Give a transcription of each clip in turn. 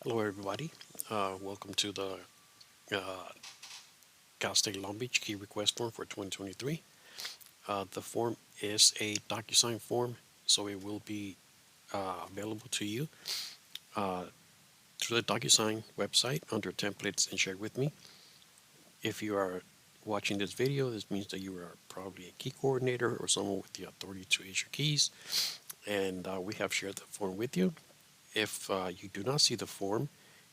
Hello, everybody. Welcome to the uh, Cal State Long Beach key request form for 2023. The form is a DocuSign form, so it will be available to you uh, through the DocuSign website under templates and share with me. If you are watching this video, this means that you are probably a key coordinator or someone with the authority to issue keys, and we have shared the form with you. If you do not see the form,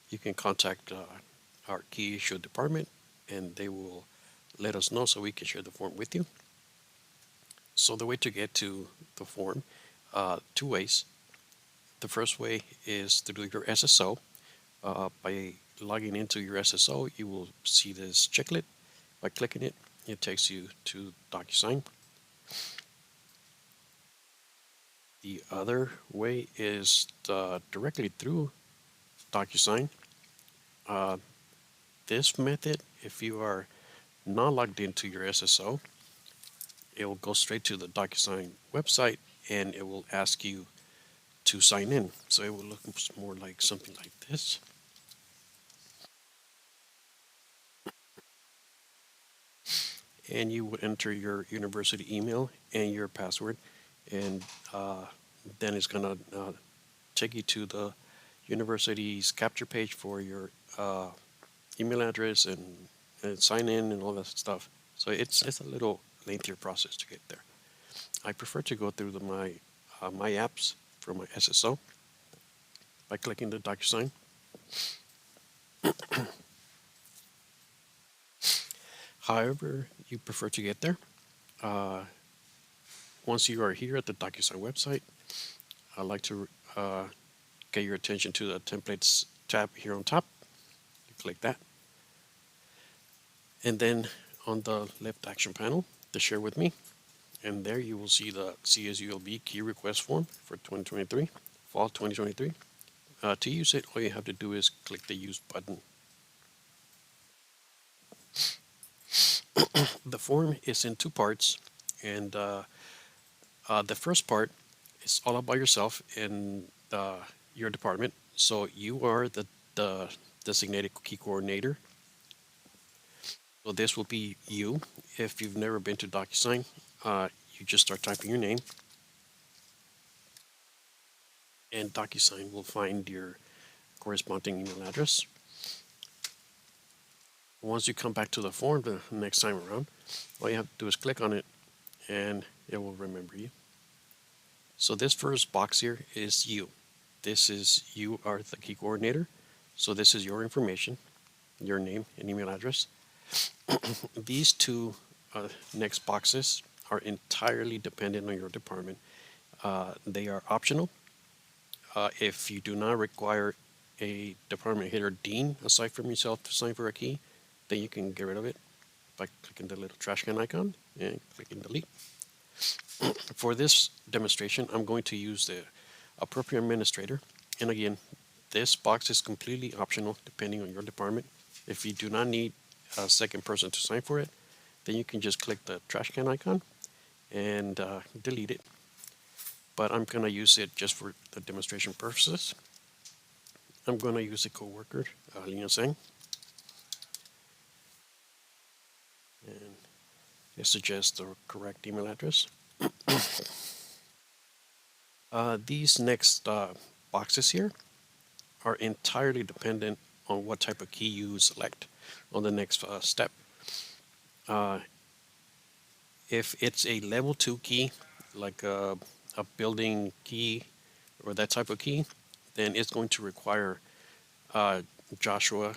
you can contact our key issue department and they will let us know so we can share the form with you. So the way to get to the form, two ways. The first way is to do your SSO. By logging into your SSO, you will see this checklet. By clicking it, it takes you to DocuSign. The other way is directly through DocuSign. Uh, this method, if you are not logged into your SSO, it will go straight to the DocuSign website and it will ask you to sign in. So it will look more like something like this. And you would enter your university email and your password, and then it's going to take you to the university's capture page for your email address and sign in and all that stuff. So it's a little lengthier process to get there. I prefer to go through my apps from my SSO by clicking the DocuSign. However you prefer to get there, uh, once you are here at the DocuSign website, I'd like to get your attention to the templates tab here on top. You click that. And then on the left action panel, the share with me. And there you will see the CSULB key request form for 2023, fall 2023. To use it, all you have to do is click the use button. The form is in two parts, and the first part is all about yourself and your department. So you are the designated key coordinator. So this will be you. If you've never been to DocuSign, you just start typing your name, and DocuSign will find your corresponding email address. Once you come back to the form the next time around, all you have to do is click on it, and it will remember you. So this first box here is you. This is you are the key coordinator. So this is your information, your name and email address. These two next boxes are entirely dependent on your department. They are optional. If you do not require a department head or dean aside from yourself to sign for a key, then you can get rid of it by clicking the little trash can icon and clicking delete. For this demonstration, I'm going to use the appropriate administrator. And again, this box is completely optional depending on your department. If you do not need a second person to sign for it, then you can just click the trash can icon and delete it. But I'm going to use it just for the demonstration purposes. I'm going to use a coworker, Lina Seng. And it suggests the correct email address. These next boxes here are entirely dependent on what type of key you select on the next step. If it's a level 2 key, like a building key or that type of key, then it's going to require Joshua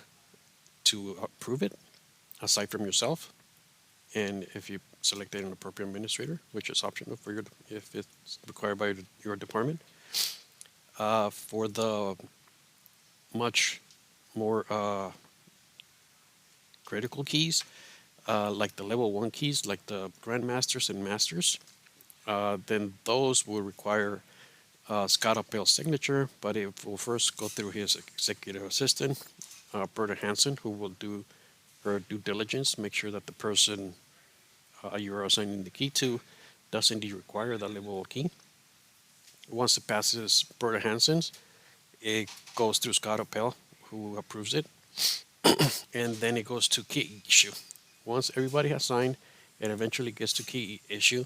to approve it aside from yourself. And if you selected an appropriate administrator, which is optional for your, if it's required by your department. For the much more critical keys, like the level 1 keys, like the Grandmasters and Masters, then those will require Scott Appel's signature, but it will first go through his executive assistant, Berta Hansen, who will do her due diligence, make sure that the person you are assigning the key to does indeed require the level key. Once it passes Berta Hansen's, it goes through Scott Appel, who approves it, and then it goes to key issue. Once everybody has signed, it eventually gets to key issue,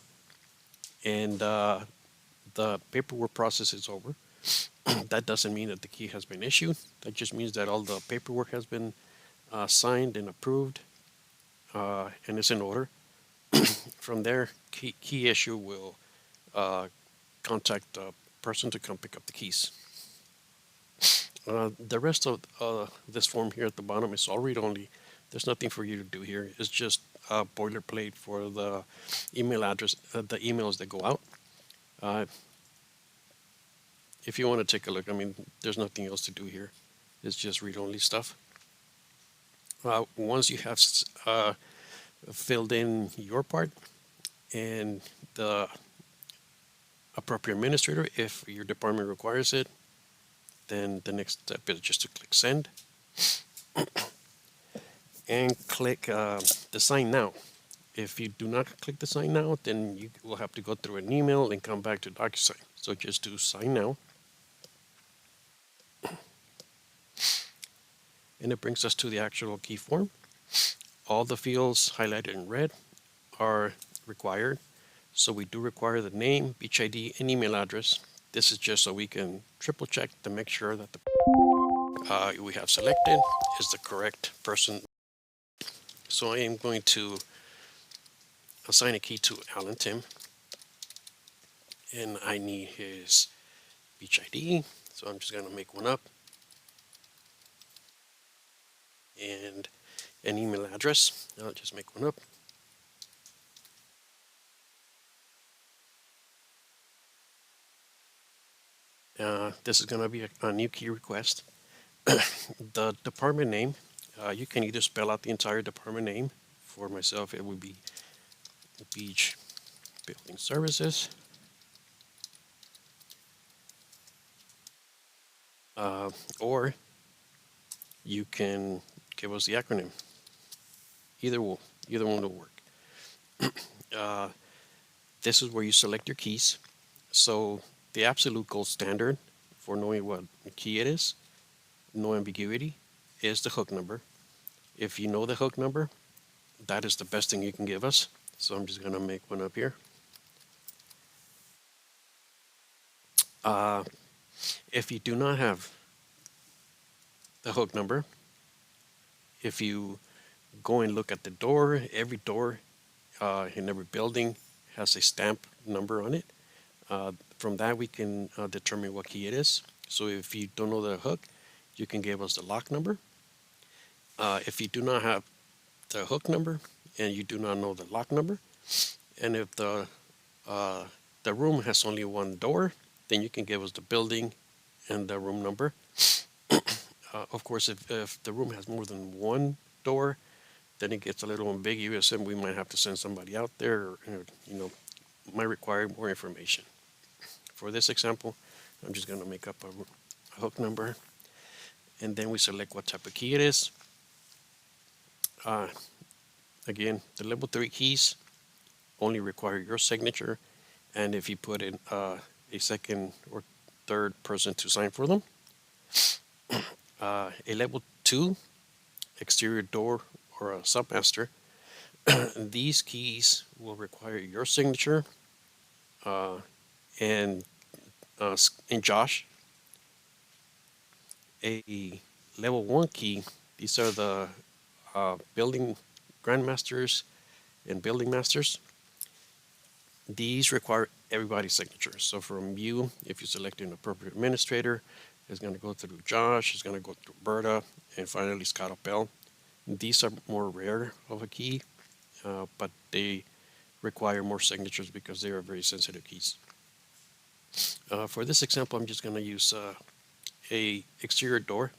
and the paperwork process is over. That doesn't mean that the key has been issued. That just means that all the paperwork has been signed and approved, and it's in order. From there, key issue will contact the person to come pick up the keys. The rest of this form here at the bottom is all read only. There's nothing for you to do here. It's just boilerplate for the email address, the emails that go out. If you want to take a look, I mean, there's nothing else to do here. It's just read only stuff. Once you have filled in your part and the appropriate administrator, if your department requires it, then the next step is just to click send and click the sign now. If you do not click the sign now, then you will have to go through an email and come back to DocuSign. So just do sign now. And it brings us to the actual key form. All the fields highlighted in red are required. So we do require the name, beach ID, and email address. This is just so we can triple check to make sure that the we have selected is the correct person. So I am going to assign a key to Alan Tim, and I need his beach ID. So I'm just going to make one up, and an email address. I'll just make one up. This is going to be a new key request. The department name, you can either spell out the entire department name. For myself, it would be Beach Building Services. Or you can give us the acronym. Either one will work. This is where you select your keys. So the absolute gold standard for knowing what key it is, no ambiguity, is the hook number. If you know the hook number, that is the best thing you can give us. So I'm just going to make one up here. If you do not have the hook number, if you go and look at the door, every door in every building has a stamp number on it. From that, we can determine what key it is. So if you don't know the hook, you can give us the lock number. If you do not have the hook number and you do not know the lock number, and if the room has only one door, then you can give us the building and the room number. Of course, if the room has more than one door, then it gets a little ambiguous, and we might have to send somebody out there, or, might require more information. For this example, I'm just going to make up a hook number, and then we select what type of key it is. Again, the level 3 keys only require your signature, and if you put in a second or third person to sign for them. A level 2 exterior door or a submaster, these keys will require your signature and Josh. A level 1 key, these are the building grandmasters and building masters. These require everybody's signature. So from you, if you select an appropriate administrator, it's going to go through Josh, it's going to go through Berta, and finally Scott Appel. These are more rare of a key, but they require more signatures because they are very sensitive keys. For this example, I'm just going to use a exterior door,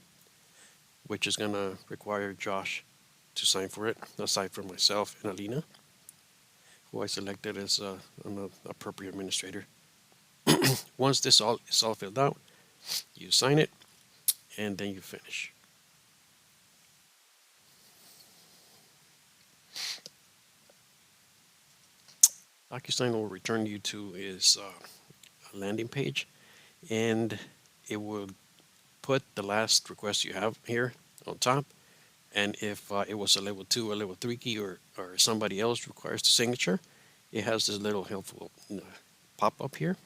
which is going to require Josh to sign for it, aside from myself and Alina, who I selected as an appropriate administrator. Once this is all filled out, you sign it, and then you finish. DocuSign will return you to is a landing page, and it will put the last request you have here on top, and if it was a level 2 or level 3 key, or somebody else requires the signature, it has this little helpful pop up here.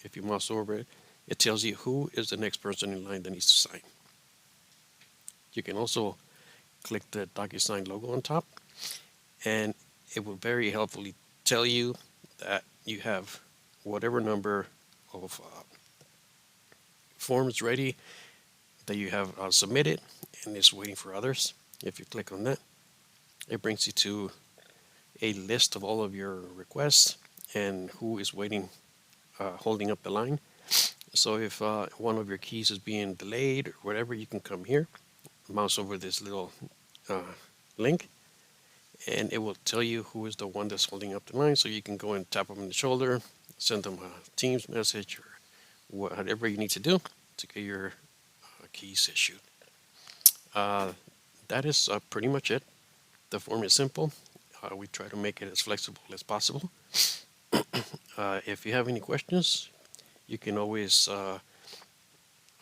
If you mouse over it, it tells you who is the next person in line that needs to sign. You can also click the DocuSign logo on top, and it will very helpfully tell you that you have whatever number of forms ready that you have submitted, and it's waiting for others. If you click on that, it brings you to a list of all of your requests and who is waiting, holding up the line. So if one of your keys is being delayed or whatever, you can come here, mouse over this little link, and it will tell you who is the one that's holding up the line. So you can go and tap them in the shoulder, send them a Teams message, or whatever you need to do to get your keys issued. That is pretty much it. The form is simple. We try to make it as flexible as possible. If you have any questions, you can always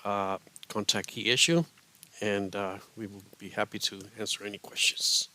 contact Key Issue, and we will be happy to answer any questions.